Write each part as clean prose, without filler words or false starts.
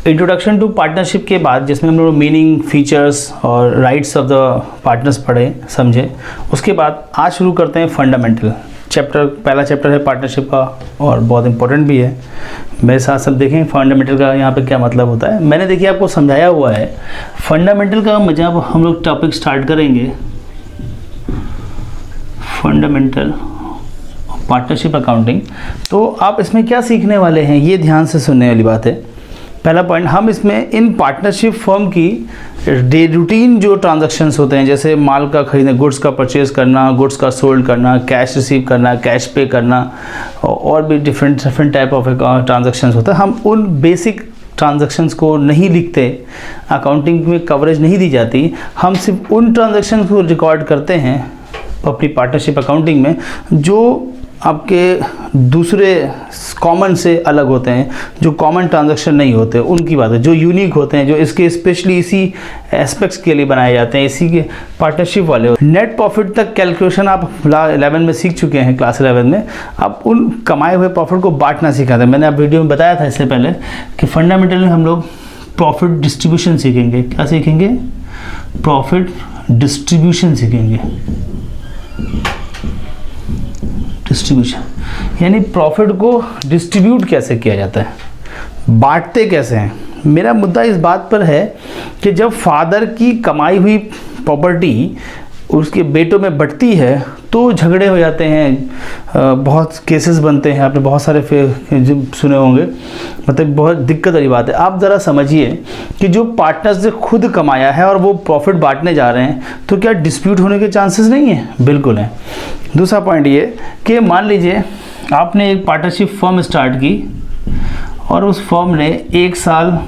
Introduction to partnership के बाद जिसमें हम लोग मीनिंग, फीचर्स और राइट्स ऑफ द पार्टनर्स पढ़े समझे, उसके बाद आज शुरू करते हैं फंडामेंटल चैप्टर। पहला चैप्टर है पार्टनरशिप का और बहुत इंपॉर्टेंट भी है। मेरे साथ सब देखें फंडामेंटल का यहाँ पे क्या मतलब होता है। मैंने देखिए आपको समझाया हुआ है फंडामेंटल का। जब हम लोग टॉपिक स्टार्ट करेंगे फंडामेंटल पार्टनरशिप अकाउंटिंग, तो आप इसमें क्या सीखने वाले हैं ये ध्यान से सुनने वाली बात है। पहला पॉइंट, हम इसमें इन पार्टनरशिप फर्म की डे रूटीन जो ट्रांजैक्शंस होते हैं, जैसे माल का खरीदना, गुड्स का परचेज़ करना, गुड्स का सोल्ड करना, कैश रिसीव करना, कैश पे करना और भी डिफरेंट टाइप ऑफ ट्रांजैक्शंस होता है, हम उन बेसिक ट्रांजैक्शंस को नहीं लिखते, अकाउंटिंग में कवरेज नहीं दी जाती। हम सिर्फ उन ट्रांजैक्शंस को रिकॉर्ड करते हैं अपनी पार्टनरशिप अकाउंटिंग में जो आपके दूसरे कॉमन से अलग होते हैं, जो कॉमन ट्रांजैक्शन नहीं होते उनकी बात है, जो यूनिक होते हैं, जो इसके स्पेशली इसी एस्पेक्ट्स के लिए बनाए जाते हैं, इसी के पार्टनरशिप वाले। नेट प्रॉफिट तक कैलकुलेशन आप 11 में सीख चुके हैं, क्लास 11 में। अब उन कमाए हुए प्रॉफिट को बांटना सिखाते हैं। मैंने आप वीडियो में बताया था इससे पहले कि फंडामेंटल में हम लोग प्रॉफिट डिस्ट्रीब्यूशन सीखेंगे। क्या सीखेंगे? प्रॉफिट डिस्ट्रीब्यूशन सीखेंगे। डिस्ट्रीब्यूशन यानी प्रॉफिट को डिस्ट्रीब्यूट कैसे किया जाता है, बांटते कैसे हैं। मेरा मुद्दा इस बात पर है कि जब फादर की कमाई हुई प्रॉपर्टी उसके बेटों में बंटती है तो झगड़े हो जाते हैं, बहुत केसेस बनते हैं। आपने बहुत सारे सुने होंगे, मतलब बहुत दिक्कत वाली बात है। आप ज़रा समझिए कि जो पार्टनर्स ने खुद कमाया है और वो प्रॉफिट बांटने जा रहे हैं, तो क्या डिस्प्यूट होने के चांसेस नहीं है? बिल्कुल है। दूसरा पॉइंट ये कि मान लीजिए आपने एक पार्टनरशिप फर्म स्टार्ट की और उस फर्म ने 1 साल,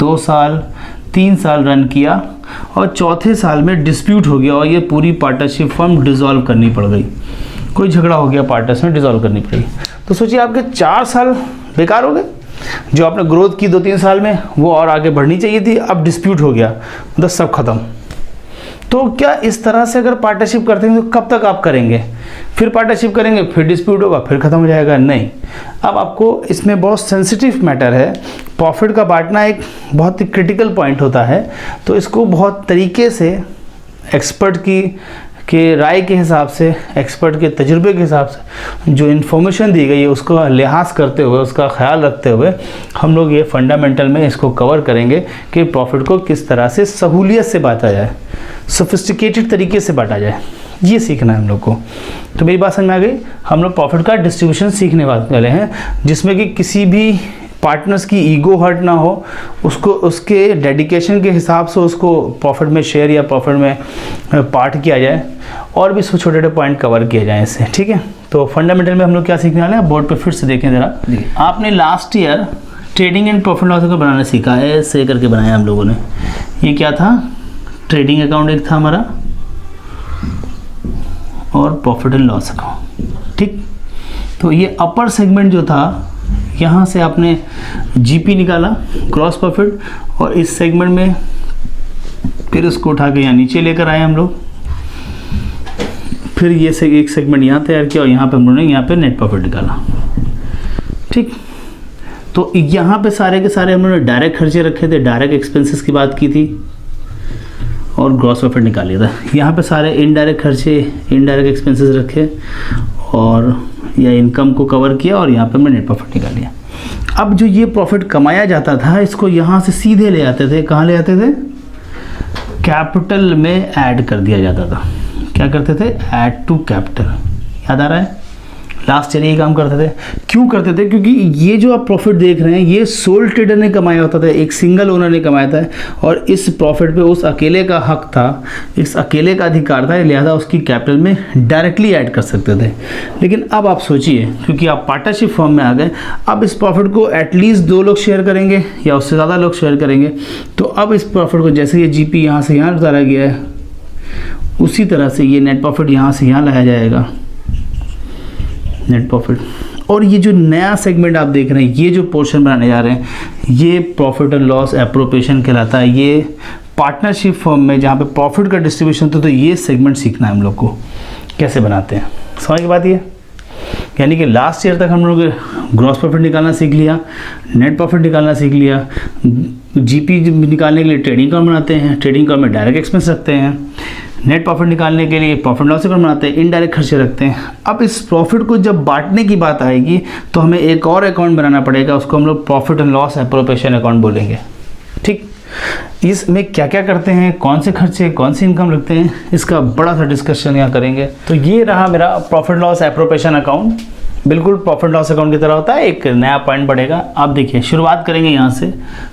2 साल, 3 साल रन किया और चौथे साल में डिस्प्यूट हो गया और ये पूरी पार्टनरशिप फर्म डिसॉल्व करनी पड़ गई। कोई झगड़ा हो गया, पार्टनर्स में डिसॉल्व करनी पड़ी। तो सोचिए आपके 4 साल बेकार हो गए। जो आपने ग्रोथ की 2-3 साल में वो और आगे बढ़नी चाहिए थी, अब डिस्प्यूट हो गया, मतलब सब खत्म। तो क्या इस तरह से अगर पार्टनरशिप करते हैं तो कब तक आप करेंगे? फिर पार्टनरशिप करेंगे, फिर डिस्प्यूट होगा, फिर ख़त्म हो जाएगा? नहीं। अब आपको इसमें बहुत सेंसिटिव मैटर है। प्रॉफिट का बांटना एक बहुत ही क्रिटिकल पॉइंट होता है, तो इसको बहुत तरीके से एक्सपर्ट के राय के हिसाब से, एक्सपर्ट के तजुर्बे के हिसाब से जो इन्फॉर्मेशन दी गई है उसका लिहाज करते हुए, उसका ख्याल रखते हुए हम लोग ये फंडामेंटल में इसको कवर करेंगे कि प्रॉफिट को किस तरह से सहूलियत से बांटा जाए, सोफिस्टिकेटेड तरीके से बांटा जाए, ये सीखना है हम लोग को। तो मेरी बात समझ में आ गई? हम लोग प्रॉफिट का डिस्ट्रीब्यूशन सीखने वाले हैं, जिसमें कि किसी भी पार्टनर्स की ईगो हर्ट ना हो, उसको उसके डेडिकेशन के हिसाब से उसको प्रॉफिट में शेयर या प्रॉफिट में पार्ट किया जाए और भी छोटे छोटे पॉइंट कवर किए जाएँ इससे। ठीक है, तो फंडामेंटल में हम लोग क्या सीखने वाले हैं, बोर्ड पे फिर से देखें ज़रा। आपने last year trading and profit loss account बनाना सीखा है, ऐसे करके बनाया हम लोगों ने। ये क्या था? ट्रेडिंग अकाउंट एक था हमारा और प्रॉफिट एंड लॉस अकाउंट। ठीक, तो ये अपर सेगमेंट जो था, यहाँ से आपने जीपी निकाला, ग्रॉस प्रॉफिट, और इस सेगमेंट में फिर इसको उठा के यहाँ नीचे लेकर आए हम लोग। फिर ये से एक सेगमेंट यहाँ तैयार किया और यहाँ पे हम लोगों ने यहाँ पे नेट प्रॉफिट निकाला। ठीक, तो यहाँ पे सारे के सारे हम लोगों ने डायरेक्ट खर्चे रखे थे, डायरेक्ट एक्सपेंसेस की बात की थी और ग्रॉस प्रॉफिट निकाल लिया था। यहाँ पे सारे इनडायरेक्ट खर्चे, इनडायरेक्ट एक्सपेंसेस रखे और या इनकम को कवर किया और यहाँ पे हमने नेट प्रॉफिट निकाल लिया। अब जो ये प्रॉफिट कमाया जाता था इसको यहाँ से सीधे ले आते थे, कहाँ ले आते थे? कैपिटल में ऐड कर दिया जाता था। क्या करते थे? Add to capital. याद आ रहा है? लास्ट ईयर ये काम करते थे। क्यों करते थे? क्योंकि ये जो आप प्रॉफिट देख रहे हैं ये सोल ट्रेडर ने कमाया होता था, एक सिंगल ओनर ने कमाया था और इस प्रॉफिट पे उस अकेले का हक था, इस अकेले का अधिकार था, लिहाजा उसकी कैपिटल में डायरेक्टली ऐड कर सकते थे। लेकिन अब आप सोचिए, क्योंकि आप पार्टनरशिप फॉर्म में आ गए, अब इस प्रॉफिट को एटलीस्ट 2 लोग शेयर करेंगे या उससे ज़्यादा लोग शेयर करेंगे। तो अब इस प्रॉफिट को जैसे ये जीपी यहाँ से यहाँ उतारा गया है, उसी तरह से ये नेट प्रॉफिट यहाँ से यहाँ लाया जाएगा, नेट प्रॉफिट। और ये जो नया सेगमेंट आप देख रहे हैं, ये जो पोर्शन बनाने जा रहे हैं, ये प्रॉफिट एंड लॉस एप्रोप्रिएशन कहलाता है। ये पार्टनरशिप फर्म में जहाँ पे प्रॉफिट का डिस्ट्रीब्यूशन तो ये सेगमेंट सीखना है हम लोग को, कैसे बनाते हैं। समझ की बात ये? यानी कि लास्ट ईयर तक हम लोग ग्रॉस प्रॉफिट निकालना सीख लिया, नेट प्रॉफिट निकालना सीख लिया, जीपी निकालने के लिए ट्रेडिंग अकाउंट बनाते हैं, ट्रेडिंग अकाउंट में डायरेक्ट एक्सपेंस रखते हैं, नेट प्रॉफिट निकालने के लिए प्रॉफिट लॉस अकाउंट बनाते हैं, इनडायरेक्ट खर्चे रखते हैं। अब इस प्रॉफिट को जब बांटने की बात आएगी तो हमें एक और अकाउंट बनाना पड़ेगा, उसको हम लोग profit and loss appropriation account बोलेंगे। ठीक, इसमें क्या क्या करते हैं, कौन से खर्चे, कौन सी इनकम रखते हैं, इसका बड़ा सा डिस्कशन यहाँ करेंगे। तो ये रहा मेरा प्रॉफिट लॉस एप्रोप्रिएशन अकाउंट, बिल्कुल प्रॉफिट लॉस अकाउंट की तरह होता है, एक नया पॉइंट बढ़ेगा। आप देखिए शुरुआत करेंगे यहाँ से,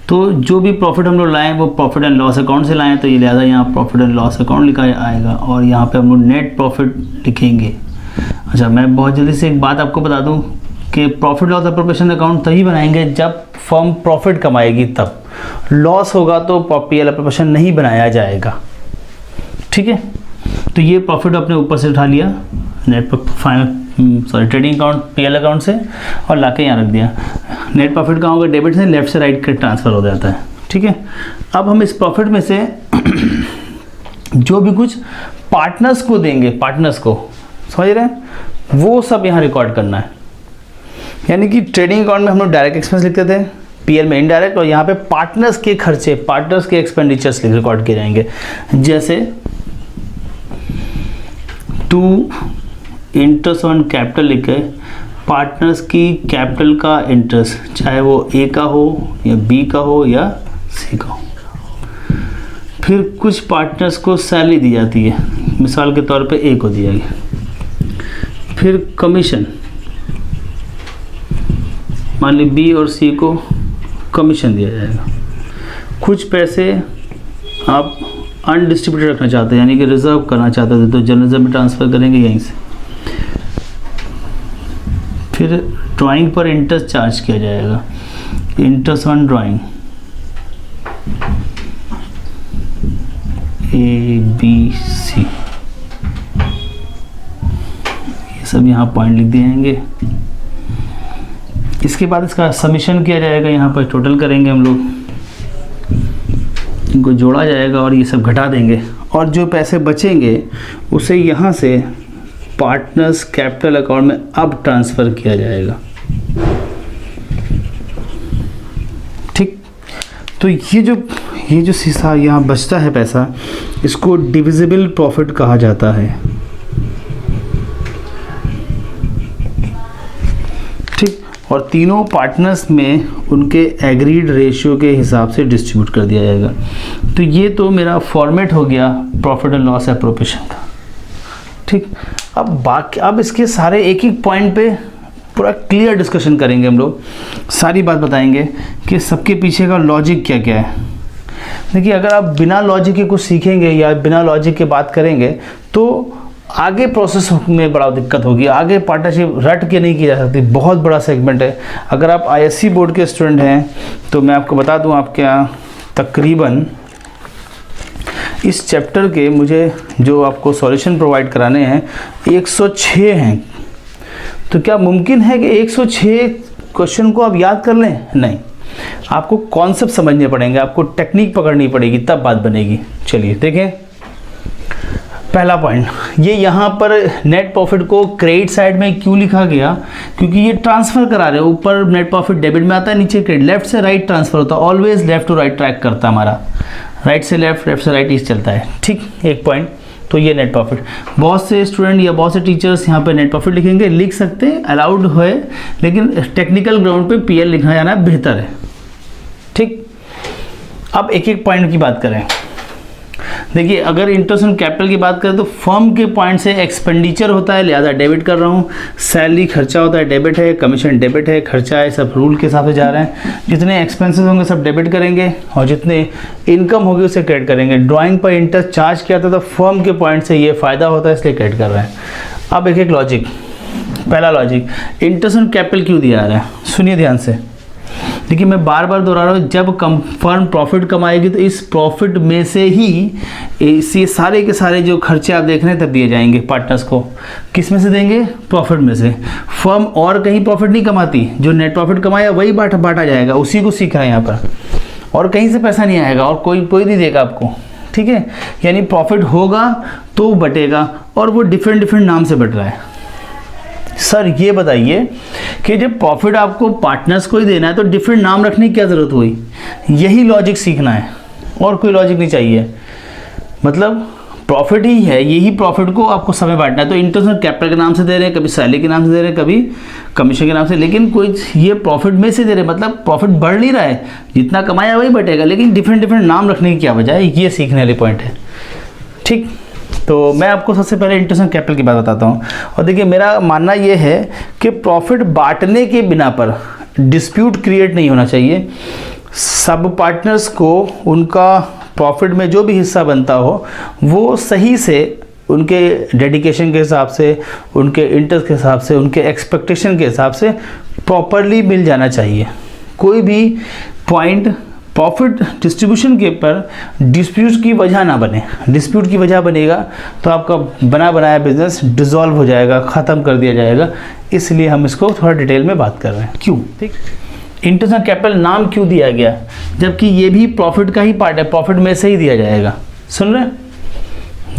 तो जो भी प्रॉफिट हम लोग लाएँ वो प्रॉफिट एंड लॉस अकाउंट से लाएँ, तो ये लिहाजा यहाँ प्रॉफिट एंड लॉस अकाउंट लिखा आएगा और यहाँ पे हम लोग नेट प्रॉफिट लिखेंगे। अच्छा, मैं बहुत जल्दी से एक बात आपको बता दूँ कि प्रॉफिट लॉस एप्रोप्रिएशन अकाउंट तभी बनाएंगे जब फर्म प्रॉफिट कमाएगी, तब लॉस होगा तो पीएल एप्रोप्रिएशन नहीं बनाया जाएगा। ठीक है, तो ये प्रॉफिट अपने ऊपर से उठा लिया net trading account PL account से और लाके यहाँ रख दिया। नेट प्रॉफिट कहाँ होगा, डेबिट से लेफ्ट से राइट ट्रांसफ़र हो जाता है। ठीक है, अब हम इस प्रॉफिट में से जो भी कुछ पार्टनर्स को देंगे, पार्टनर्स को, समझ रहे हैं, वो सब यहाँ रिकॉर्ड करना है। यानी कि ट्रेडिंग अकाउंट में हम लोग डायरेक्ट एक्सपेंस लिखते थे, पीएल में इनडायरेक्ट, और यहाँ पे पार्टनर्स के खर्चे, पार्टनर्स के एक्सपेंडिचर्स रिकॉर्ड किए जाएंगे। जैसे टू इंटरेस्ट ऑन कैपिटल लिखे, पार्टनर्स की कैपिटल का इंटरेस्ट, चाहे वो ए का हो या बी का हो या सी का हो। फिर कुछ पार्टनर्स को सैलरी दी जाती है, मिसाल के तौर पे ए को दी जाएगी। फिर कमीशन, मान ली बी और सी को कमीशन दिया जाएगा। कुछ पैसे आप अनडिस्ट्रीब्यूटेड रखना चाहते हैं, यानी कि रिजर्व करना चाहते थे, तो जनरल रिजर्व में ट्रांसफ़र करेंगे यहीं से। फिर ड्राइंग पर इंटरेस्ट चार्ज किया जाएगा, interest on drawing, A B C, ये सब यहाँ पॉइंट लिख दिए जाएंगे। इसके बाद इसका समीशन किया जाएगा, यहाँ पर टोटल करेंगे हम लोग, इनको जोड़ा जाएगा और ये सब घटा देंगे, और जो पैसे बचेंगे उसे यहाँ से पार्टनर्स कैपिटल अकाउंट में अब ट्रांसफ़र किया जाएगा। ठीक, तो ये जो शीशा यहाँ बचता है पैसा, इसको डिविजिबल प्रॉफिट कहा जाता है। ठीक, और तीनों पार्टनर्स में उनके एग्रीड रेशियो के हिसाब से डिस्ट्रीब्यूट कर दिया जाएगा। तो ये तो मेरा फॉर्मेट हो गया प्रॉफिट एंड लॉस एप्रोप्रिएशन का। ठीक, अब इसके सारे एक एक पॉइंट पे पूरा क्लियर डिस्कशन करेंगे हम लोग, सारी बात बताएंगे कि सबके पीछे का लॉजिक क्या क्या है। देखिए, अगर आप बिना लॉजिक के कुछ सीखेंगे या बिना लॉजिक के बात करेंगे तो आगे प्रोसेस में बड़ा दिक्कत होगी, आगे पार्टनरशिप रट के नहीं की जा सकती, बहुत बड़ा सेगमेंट है। अगर आप आईएससी बोर्ड के स्टूडेंट हैं तो मैं आपको बता दूं, आपके यहाँ तकरीबन इस चैप्टर के मुझे जो आपको सॉल्यूशन प्रोवाइड कराने हैं 106 हैं। तो क्या मुमकिन है कि 106 क्वेश्चन को आप याद कर लें? नहीं, आपको कॉन्सेप्ट समझने पड़ेंगे, आपको टेक्निक पकड़नी पड़ेगी, तब बात बनेगी। चलिए देखें, पहला पॉइंट, ये यहाँ पर नेट प्रॉफिट को क्रेडिट साइड में क्यों लिखा गया, क्योंकि ये ट्रांसफ़र करा रहे हैं। ऊपर नेट प्रॉफिट डेबिट में आता है, नीचे क्रेडिट, लेफ्ट से राइट ट्रांसफ़र होता है, always left to right track करता है हमारा, राइट से लेफ्ट, लेफ्ट से राइट इस चलता है। ठीक, एक पॉइंट, तो ये नेट प्रॉफिट। बहुत से स्टूडेंट या बहुत से टीचर्स यहाँ पे नेट प्रॉफिट लिखेंगे, लिख सकते हैं, अलाउड है, लेकिन टेक्निकल ग्राउंड पे पीएल लिखना जाना बेहतर है। ठीक, अब एक एक पॉइंट की बात करें। देखिए, अगर इंटरेस्ट ऑन कैपिटल की बात करें तो फर्म के पॉइंट से एक्सपेंडिचर होता है, लिहाजा डेबिट कर रहा हूँ। सैलरी खर्चा होता है, डेबिट है। कमीशन डेबिट है, खर्चा है, सब रूल के हिसाब से जा रहे हैं। जितने एक्सपेंसेस होंगे सब डेबिट करेंगे और जितने इनकम होगी उसे क्रेडिट करेंगे। ड्राइंग पर इंटरेस्ट चार्ज किया था तो फर्म के पॉइंट से ये फ़ायदा होता है, इसलिए क्रेडिट कर रहे हैं। अब एक एक लॉजिक। पहला लॉजिक, इंटरेस्ट ऑन कैपिटल क्यों दिया जा रहा है, सुनिए ध्यान से। देखिए, मैं बार बार दोहरा रहा हूँ, जब फर्म प्रॉफिट कमाएगी तो इस प्रॉफिट में से ही ये सारे के सारे जो खर्चे आप देख रहे हैं तब दिए जाएंगे पार्टनर्स को। किस में से देंगे? प्रॉफिट में से। फर्म और कहीं प्रॉफिट नहीं कमाती, जो नेट प्रॉफिट कमाया वही बांटा जाएगा, उसी को सीख रहे हैं यहाँ पर, और कहीं से पैसा नहीं आएगा और कोई नहीं देगा आपको। ठीक है, यानी प्रॉफिट होगा तो बटेगा, और वो डिफरेंट नाम से बट रहा है। सर ये बताइए कि जब प्रॉफिट आपको पार्टनर्स को ही देना है तो डिफरेंट नाम रखने की क्या ज़रूरत हुई? यही लॉजिक सीखना है और कोई लॉजिक नहीं चाहिए। मतलब प्रॉफिट ही है, यही प्रॉफिट को आपको समय बांटना है। तो इंटरनेशनल कैपिटल के नाम से दे रहे हैं, कभी सैलरी के नाम से दे रहे हैं, कभी कमीशन के नाम से, लेकिन कोई ये प्रॉफिट में से दे रहे हैं, मतलब प्रॉफिट बढ़ नहीं रहा है, जितना कमाया वही बटेगा, लेकिन डिफरेंट डिफरेंट नाम रखने की क्या वजह है, ये सीखने वाले पॉइंट है। ठीक, तो मैं आपको सबसे पहले इंटरनेशनल कैपिटल की बात बताता हूँ। और देखिए मेरा मानना ये है कि प्रॉफिट बांटने के बिना पर डिस्प्यूट क्रिएट नहीं होना चाहिए। सब पार्टनर्स को उनका प्रॉफिट में जो भी हिस्सा बनता हो वो सही से उनके डेडिकेशन के हिसाब से, उनके इंटरेस्ट के हिसाब से, उनके एक्सपेक्टेशन के हिसाब से प्रॉपरली मिल जाना चाहिए। कोई भी पॉइंट प्रॉफिट डिस्ट्रीब्यूशन के ऊपर डिस्प्यूट की वजह ना बने। डिस्प्यूट की वजह बनेगा तो आपका बना बनाया बिजनेस डिसॉल्व हो जाएगा, ख़त्म कर दिया जाएगा। इसलिए हम इसको थोड़ा डिटेल में बात कर रहे हैं। क्यों? ठीक, इंटरनेशनल कैपिटल नाम क्यों दिया गया, जबकि ये भी प्रॉफिट का ही पार्ट है, प्रॉफिट में से ही दिया जाएगा। सुन रहे हैं?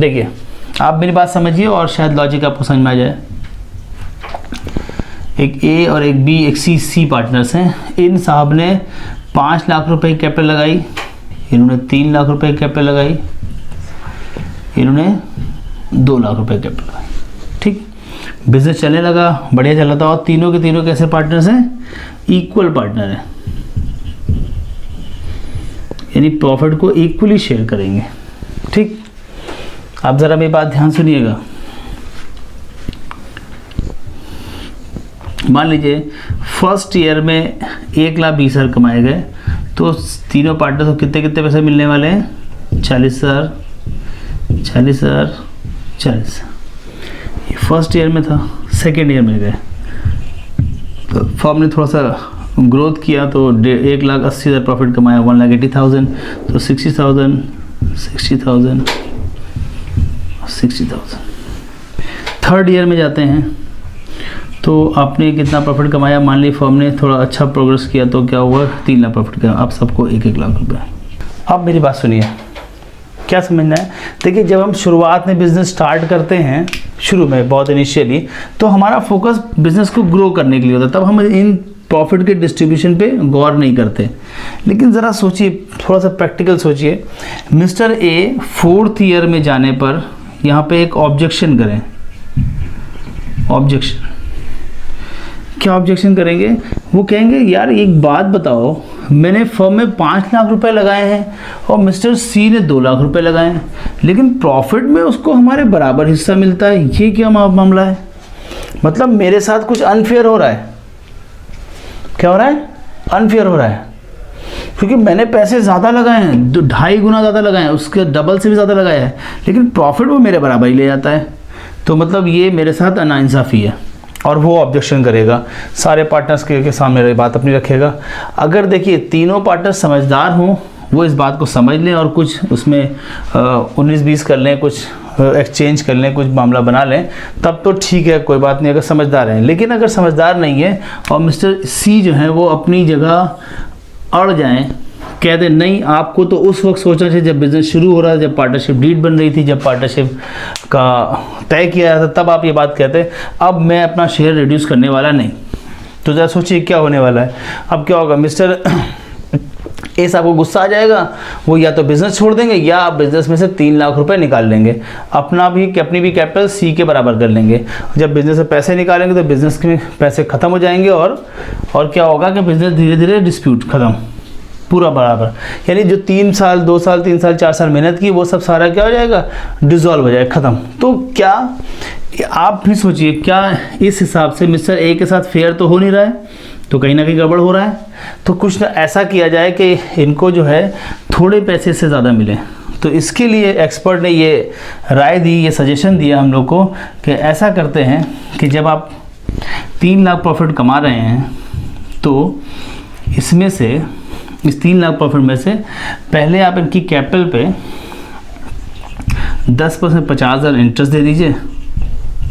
देखिए आप मेरी बात समझिए और शायद लॉजिक आपको समझ में आ जाए। एक ए और एक बी, एक सी पार्टनर्स हैं। इन साहब ने 5 लाख रुपए की कैपिटल लगाई, इन्होंने 3 लाख रुपए की कैपिटल लगाई, इन्होंने 2 लाख रुपए की कैपिटल लगाई। ठीक, बिजनेस चलने लगा, बढ़िया चल रहा था, और तीनों के तीनों कैसे पार्टनर्स हैं? इक्वल पार्टनर है, यानी प्रॉफिट को इक्वली शेयर करेंगे। ठीक, आप ज़रा मेरी बात ध्यान सुनिएगा। मान लीजिए फर्स्ट ईयर में 1,20,000 कमाए गए, तो तीनों पार्टनर्स को कितने कितने पैसे मिलने वाले हैं? 40,000, 40,000, 40,000। ये फर्स्ट ईयर में था। सेकेंड ईयर में गए तो फर्म ने थोड़ा सा ग्रोथ किया तो 1,80,000 प्रॉफिट कमाया, 1,80,000, तो 60,000, 60,000, 60,000। थर्ड ईयर में जाते हैं तो आपने कितना प्रॉफिट कमाया? मान ली फर्म ने थोड़ा अच्छा प्रोग्रेस किया तो क्या हुआ? 3 लाख प्रॉफिट किया। आप सबको 1-1 लाख रुपये। अब मेरी बात सुनिए, क्या समझना है? देखिए जब हम शुरुआत में बिज़नेस स्टार्ट करते हैं, शुरू में बहुत इनिशियली, तो हमारा फोकस बिज़नेस को ग्रो करने के लिए होता है, तब हम इन प्रॉफिट के डिस्ट्रीब्यूशन पे गौर नहीं करते। लेकिन ज़रा सोचिए, थोड़ा सा प्रैक्टिकल सोचिए। मिस्टर ए 4th ईयर में जाने पर यहाँ पे एक ऑब्जेक्शन करें। ऑब्जेक्शन क्या ऑब्जेक्शन करेंगे? वो कहेंगे यार एक बात बताओ, मैंने फर्म में 5 लाख रुपए लगाए हैं और मिस्टर सी ने 2 लाख रुपए लगाए हैं, लेकिन प्रॉफिट में उसको हमारे बराबर हिस्सा मिलता है। ये क्या मामला है? मतलब मेरे साथ कुछ अनफेयर हो रहा है। क्या हो रहा है? अनफेयर हो रहा है, क्योंकि मैंने पैसे ज़्यादा लगाए हैं, 2.5 गुना ज़्यादा लगाए हैं, उसके डबल से भी ज़्यादा लगाया है, लेकिन प्रॉफिट वो मेरे बराबर ही ले जाता है। तो मतलब ये मेरे साथ नाइंसाफ़ी है। और वो ऑब्जेक्शन करेगा, सारे पार्टनर्स के सामने बात अपनी रखेगा। अगर देखिए तीनों पार्टनर समझदार हों, वो इस बात को समझ लें और कुछ उसमें 19-20 कर लें, कुछ एक्सचेंज कर लें, कुछ मामला बना लें, तब तो ठीक है, कोई बात नहीं, अगर समझदार हैं। लेकिन अगर समझदार नहीं है और मिस्टर सी जो है वो अपनी जगह अड़ जाएं, कह दें नहीं आपको तो उस वक्त सोचना चाहिए जब बिज़नेस शुरू हो रहा था, जब पार्टनरशिप डीड बन रही थी, जब पार्टनरशिप का तय किया था, तब आप ये बात कहते हैं अब मैं अपना शेयर रिड्यूस करने वाला नहीं। तो ज़रा सोचिए क्या होने वाला है। अब क्या होगा? मिस्टर ए साहब को गुस्सा आ जाएगा, वो या तो बिज़नेस छोड़ देंगे या आप बिज़नेस में से 3 लाख रुपए निकाल लेंगे, अपनी भी कैपिटल सी के बराबर कर लेंगे। जब बिज़नेस से पैसे निकालेंगे तो बिज़नेस के पैसे ख़त्म हो जाएंगे और क्या होगा कि बिज़नेस धीरे धीरे डिस्प्यूट ख़त्म, पूरा बराबर। यानी जो 3 साल 2 साल 3 साल 4 साल मेहनत की वो सब सारा क्या हो जाएगा? डिसॉल्व हो जाएगा, ख़त्म। तो क्या आप भी सोचिए, क्या इस हिसाब से मिस्टर ए के साथ फेयर तो हो नहीं रहा है? तो कहीं ना कहीं गड़बड़ हो रहा है। तो कुछ ना ऐसा किया जाए कि इनको जो है थोड़े पैसे से ज़्यादा मिले। तो इसके लिए एक्सपर्ट ने ये राय दी, ये सजेशन दिया हम लोग को कि ऐसा करते हैं कि जब आप 3 लाख प्रॉफिट कमा रहे हैं तो इसमें से, इस 3 लाख प्रॉफिट में से पहले आप इनकी कैपिटल पे 10% 50,000 इंटरेस्ट दे दीजिए,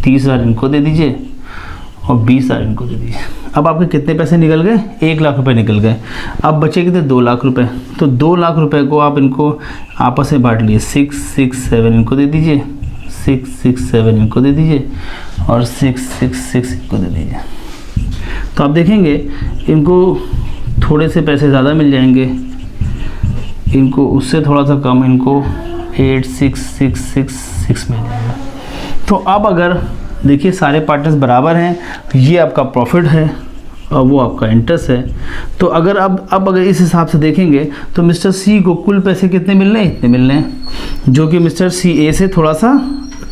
30,000 इनको दे दीजिए और 20,000 इनको दे दीजिए। अब आपके कितने पैसे निकल गए? 1 लाख रुपए निकल गए। अब बचे कितने? 2 लाख रुपए। तो 2 लाख रुपए को आप इनको आपस में बांट लिए, 6, 6, 7 इनको दे दीजिए, 6, 6, 7 इनको दे दीजिए और 666 इनको दे दीजिए। तो आप देखेंगे इनको थोड़े से पैसे ज़्यादा मिल जाएंगे, इनको उससे थोड़ा सा कम, इनको 8666 मिल जाएगा। तो अब अगर देखिए सारे पार्टनर्स बराबर हैं, ये आपका प्रॉफिट है और वो आपका इंटरेस्ट है। तो अगर अब अगर इस हिसाब से देखेंगे तो मिस्टर सी को कुल पैसे कितने मिल रहे हैं, इतने मिल रहे हैं, जो कि मिस्टर सी ए से थोड़ा सा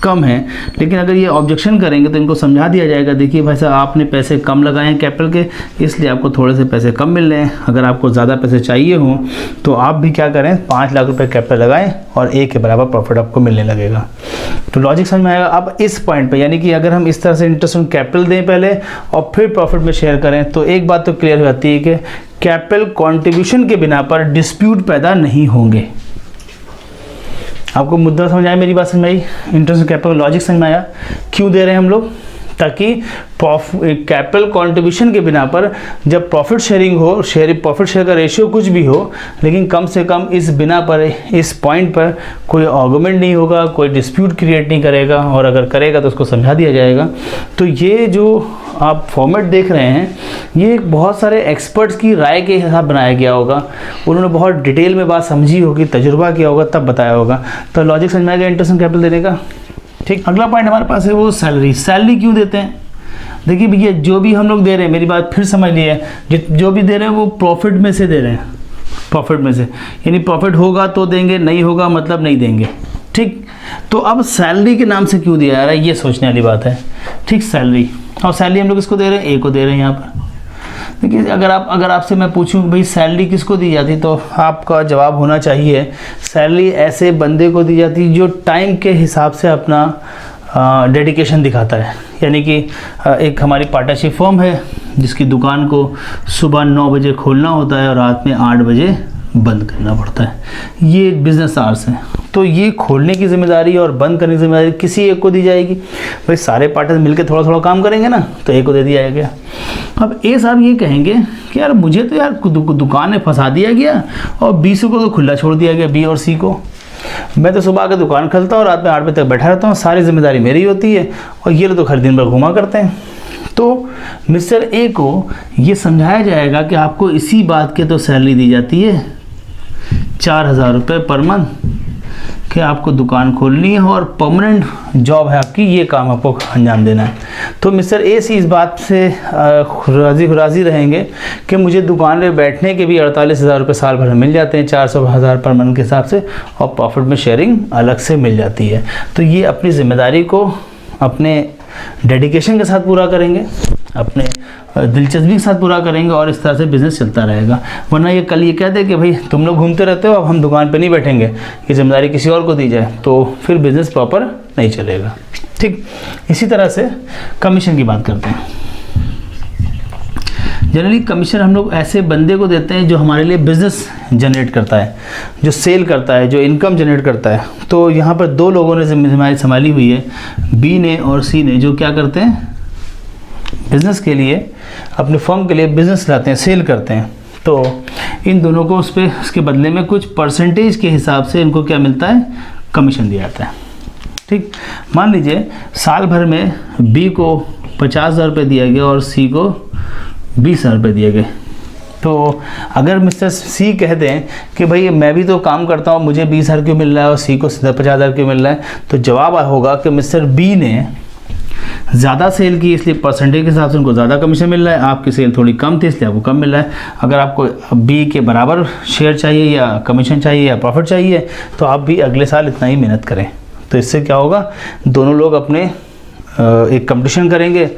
कम है। लेकिन अगर ये ऑब्जेक्शन करेंगे तो इनको समझा दिया जाएगा, देखिए भाई साहब आपने पैसे कम लगाए हैं कैपिटल के, इसलिए आपको थोड़े से पैसे कम मिल रहे हैं। अगर आपको ज़्यादा पैसे चाहिए हों तो आप भी क्या करें, 5 लाख रुपए कैपिटल लगाएं और A के बराबर प्रॉफिट आपको मिलने लगेगा। तो लॉजिक समझ में आएगा। अब इस पॉइंट पे यानी कि अगर हम इस तरह से इंटरेस्ट ऑन कैपिटल दें पहले और फिर प्रॉफिट में शेयर करें तो एक बात तो क्लियर हो जाती है कि कैपिटल कॉन्ट्रीब्यूशन के बिना पर डिस्प्यूट पैदा नहीं होंगे। आपको मुद्दा समझ आया, मेरी बात समझ आई, इंटरेस्ट ऑन कैपिटल लॉजिक समझ में आया क्यों दे रहे हैं हम लोग, ताकि कैपिटल कंट्रीब्यूशन के बिना पर जब प्रॉफिट शेयरिंग हो, प्रॉफिट शेयर का रेशियो कुछ भी हो, लेकिन कम से कम इस बिना पर, इस पॉइंट पर कोई आर्गुमेंट नहीं होगा, कोई डिस्प्यूट क्रिएट नहीं करेगा, और अगर करेगा तो उसको समझा दिया जाएगा। तो ये जो आप फॉर्मेट देख रहे हैं ये बहुत सारे एक्सपर्ट्स की राय के हिसाब बनाया गया होगा, उन्होंने बहुत डिटेल में बात समझी होगी, तजुर्बा किया होगा, तब बताया होगा। तो लॉजिक समझ में आएगा इंटरेस्ट ऑन कैपिटल देने का। ठीक, अगला पॉइंट हमारे पास है वो सैलरी। सैलरी क्यों देते हैं? देखिए भैया जो भी हम लोग दे रहे हैं, मेरी बात फिर समझ लिए, जो भी दे रहे हैं वो प्रॉफिट में से दे रहे हैं, प्रॉफिट में से, यानी प्रॉफिट होगा तो देंगे, नहीं होगा मतलब नहीं देंगे। ठीक, तो अब सैलरी के नाम से क्यों दिया जा रहा है, ये सोचने वाली बात है। ठीक, सैलरी, और सैलरी हम लोग किसको दे रहे हैं, ए को दे रहे हैं यहाँ पर। देखिए अगर आपसे मैं पूछूं भाई सैलरी किसको दी जाती, तो आपका जवाब होना चाहिए सैलरी ऐसे बंदे को दी जाती जो टाइम के हिसाब से अपना डेडिकेशन दिखाता है। यानी कि एक हमारी पार्टनरशिप फर्म है जिसकी दुकान को सुबह 9 बजे खोलना होता है और रात में 8 बजे बंद करना पड़ता है, ये बिजनेस आवर्स हैं। तो ये खोलने की जिम्मेदारी और बंद करने की जिम्मेदारी किसी एक को दी जाएगी। भाई सारे पार्टनर मिलकर थोड़ा थोड़ा काम करेंगे ना, तो एक को दे दिया गया। अब ए साहब ये कहेंगे कि यार मुझे तो यार दुकान में फंसा दिया गया और बी सी को तो खुला छोड़ दिया गया, बी और सी को। मैं तो सुबह आकर दुकान खोलता हूँ, रात में 8 बजे तक बैठा रहता हूँ, सारी जिम्मेदारी मेरी होती है, और ये लोग तो हर दिन भर घुमा करते हैं। तो मिस्टर ए को ये समझाया जाएगा कि आपको इसी बात के तो सैलरी दी जाती है 4000 रुपये पर मंथ, कि आपको दुकान खोलनी है और परमानेंट जॉब है आपकी, ये काम आपको अंजाम देना है। तो मिस्टर ए सी इस बात से राज़ी रहेंगे कि मुझे दुकान में बैठने के भी 48,000 रुपये साल भर में मिल जाते हैं, 400,000 पर मंथ के हिसाब से, और प्रॉफिट में शेयरिंग अलग से मिल जाती है। तो ये अपनी जिम्मेदारी को अपने डेडिकेशन के साथ पूरा करेंगे, अपने दिलचस्पी के साथ पूरा करेंगे, और इस तरह से बिज़नेस चलता रहेगा। वरना ये कल ये कह दे कि भाई तुम लोग घूमते रहते हो, अब हम दुकान पे नहीं बैठेंगे, ये जिम्मेदारी किसी और को दी जाए, तो फिर बिज़नेस प्रॉपर नहीं चलेगा। ठीक, इसी तरह से कमीशन की बात करते हैं। जनरली कमीशन हम लोग ऐसे बंदे को देते हैं जो हमारे लिए बिज़नेस जनरेट करता है, जो सेल करता है, जो इनकम जनरेट करता है। तो यहाँ पर 2 लोगों ने जिम्मेदारी संभाली हुई है, बी ने और सी ने, जो क्या करते हैं, बिज़नेस के लिए, अपने फर्म के लिए बिज़नेस लाते हैं, सेल करते हैं। तो इन दोनों को उसके बदले में कुछ परसेंटेज के हिसाब से इनको क्या मिलता है, कमीशन दिया जाता है। ठीक, मान लीजिए साल भर में बी को 50,000 रुपये दिया गया और सी को 20,000 रुपये दिए गए। तो अगर मिस्टर सी कह दें कि भाई मैं भी तो काम करता हूँ, मुझे 20,000 क्यों मिल रहा है और सी को 50,000 क्यों मिल रहा है, तो जवाब होगा कि मिस्टर बी ने ज़्यादा सेल की, इसलिए परसेंटेज के हिसाब से उनको ज़्यादा कमीशन मिल रहा है, आपकी सेल थोड़ी कम थी इसलिए आपको कम मिल रहा है। अगर आपको बी के बराबर शेयर चाहिए या कमीशन चाहिए या प्रॉफिट चाहिए, तो आप भी अगले साल इतना ही मेहनत करें। तो इससे क्या होगा, दोनों लोग अपने एक कंपटीशन करेंगे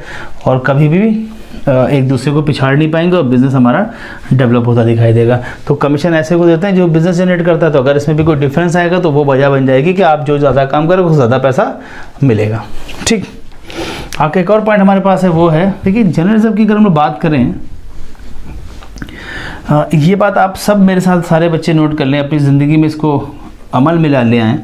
और कभी भी एक दूसरे को पिछाड़ नहीं पाएंगे और बिज़नेस हमारा डेवलप होता दिखाई देगा। तो कमीशन ऐसे को देते हैं जो बिज़नेस जनरेट करता है। तो अगर इसमें भी कोई डिफरेंस आएगा तो वो वजह बन जाएगी कि आप जो ज़्यादा काम करें उसको ज़्यादा पैसा मिलेगा। ठीक, आगे एक और पॉइंट हमारे पास है, वो है देखिए जर्नलिज्म की अगर हम लोग बात करें, ये बात आप सब मेरे साथ सारे बच्चे नोट कर लें, अपनी ज़िंदगी में इसको अमल में ला ले आएँ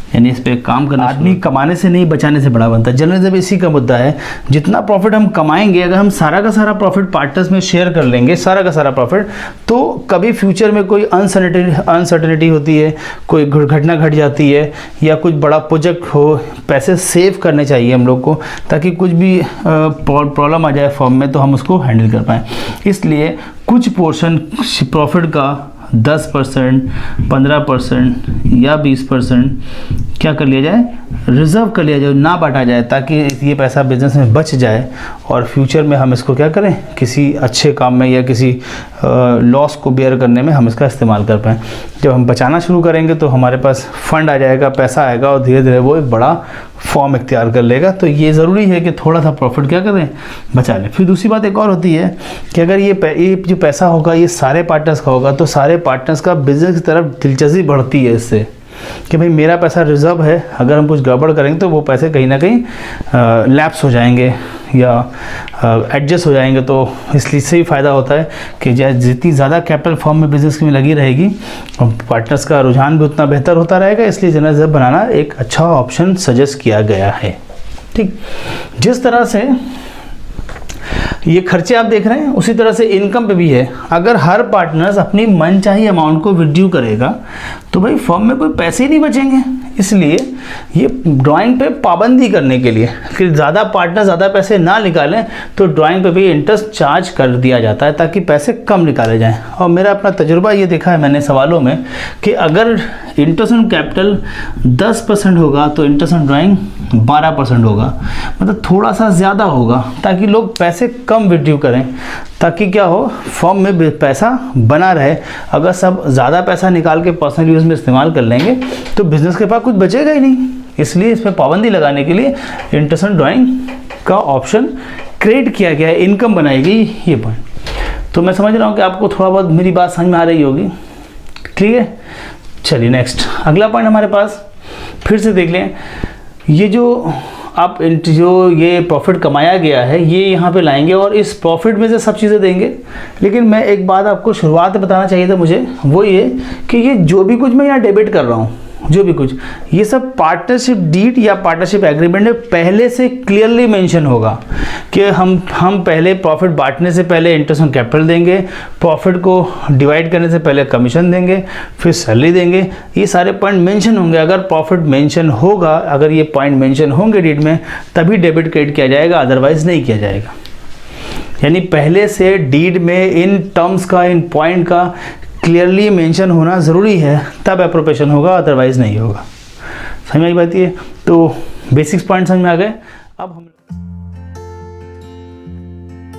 यानी इस पे काम करना। आदमी कमाने से नहीं बचाने से बड़ा बनता है, जनरल जब इसी का मुद्दा है। जितना प्रॉफिट हम कमाएंगे, अगर हम सारा का सारा प्रॉफिट पार्टनर्स में शेयर कर लेंगे, सारा का सारा प्रॉफिट, तो कभी फ्यूचर में कोई अनसर्टेनिटी होती है, कोई घटना घट जाती है, या कुछ बड़ा प्रोजेक्ट हो, पैसे सेव करने चाहिए हम लोग को, ताकि कुछ भी प्रॉब्लम आ जाए फॉर्म में तो हम उसको हैंडल कर पाएँ। इसलिए कुछ पोर्शन प्रॉफिट का 10%, 15% या 20% क्या कर लिया जाए, रिजर्व कर लिया जाए, ना बांटा जाए, ताकि ये पैसा बिजनेस में बच जाए और फ्यूचर में हम इसको क्या करें, किसी अच्छे काम में या किसी लॉस को बेयर करने में हम इसका इस्तेमाल कर पाएँ। जब हम बचाना शुरू करेंगे तो हमारे पास फंड आ जाएगा, पैसा आएगा और धीरे धीरे वो एक बड़ा फॉर्म इख्तियार कर लेगा। तो ये ज़रूरी है कि थोड़ा सा प्रॉफिट क्या करें, बचा लें। फिर दूसरी बात एक और होती है कि अगर ये जो पैसा होगा ये सारे पार्टनर्स का होगा, तो सारे पार्टनर्स का बिजनेस की तरफ दिलचस्पी बढ़ती है इससे, कि भाई मेरा पैसा रिजर्व है, अगर हम कुछ गड़बड़ करेंगे तो वो पैसे कहीं ना कहीं लैप्स हो जाएंगे या एडजस्ट हो जाएंगे। तो इसलिए से ही फ़ायदा होता है कि जितनी ज़्यादा कैपिटल फॉर्म में बिज़नेस में लगी रहेगी, पार्टनर्स का रुझान भी उतना बेहतर होता रहेगा। इसलिए जनरल रिजर्व बनाना एक अच्छा ऑप्शन सजेस्ट किया गया है। ठीक, जिस तरह से ये खर्चे आप देख रहे हैं, उसी तरह से इनकम पे भी है। अगर हर पार्टनर्स अपनी मनचाही अमाउंट को विड्यू करेगा तो भाई फर्म में कोई पैसे ही नहीं बचेंगे। इसलिए ये ड्राइंग पे पाबंदी करने के लिए कि ज़्यादा पार्टनर ज़्यादा पैसे ना निकालें, तो ड्राइंग पे भी इंटरेस्ट चार्ज कर दिया जाता है ताकि पैसे कम निकाले जाएं। और मेरा अपना तजुर्बा ये देखा है मैंने सवालों में कि अगर इंटरेस्ट ऑन कैपिटल 10% होगा तो इंटरेस्ट ऑन ड्राइंग 12% होगा, मतलब थोड़ा सा ज़्यादा होगा, ताकि लोग पैसे कम विड्यू करें, ताकि क्या हो, फॉर्म में पैसा बना रहे। अगर सब ज़्यादा पैसा निकाल के पर्सनल यूज़ में इस्तेमाल कर लेंगे तो बिज़नेस के पास कुछ बचेगा ही नहीं। इसलिए इस पर पाबंदी लगाने के लिए इंटरेस्ट ऑन ड्राइंग का ऑप्शन क्रिएट किया गया है, इनकम बनाई गई, ये पॉइंट। तो मैं समझ रहा हूँ कि आपको थोड़ा बहुत मेरी बात समझ में आ रही होगी। ठीक है, चलिए नेक्स्ट अगला पॉइंट हमारे पास फिर से देख लें। ये जो ये प्रॉफिट कमाया गया है ये यहाँ पे लाएंगे और इस प्रॉफिट में से सब चीज़ें देंगे। लेकिन मैं एक बात आपको शुरुआत में बताना चाहिए था मुझे, वो ये कि ये जो भी कुछ मैं यहाँ डेबिट कर रहा हूँ, जो भी कुछ, ये सब पार्टनरशिप डीड या पार्टनरशिप एग्रीमेंट में पहले से क्लियरली मेंशन होगा कि हम पहले प्रॉफिट बांटने से पहले इंटरेस्ट ऑन कैपिटल देंगे, प्रॉफिट को डिवाइड करने से पहले कमीशन देंगे, फिर सैलरी देंगे। ये सारे पॉइंट मेंशन होंगे। अगर प्रॉफिट मेंशन होगा, अगर ये पॉइंट मेंशन होंगे डीड में, तभी डेबिट क्रेडिट किया जाएगा, अदरवाइज नहीं किया जाएगा। यानी पहले से डीड में इन टर्म्स का, इन पॉइंट का क्लियरली मेंशन होना ज़रूरी है, तब एप्रोप्रिएशन होगा, अदरवाइज नहीं होगा। समझ में आई बात ये? तो बेसिक्स पॉइंट समझ में आ गए। अब हम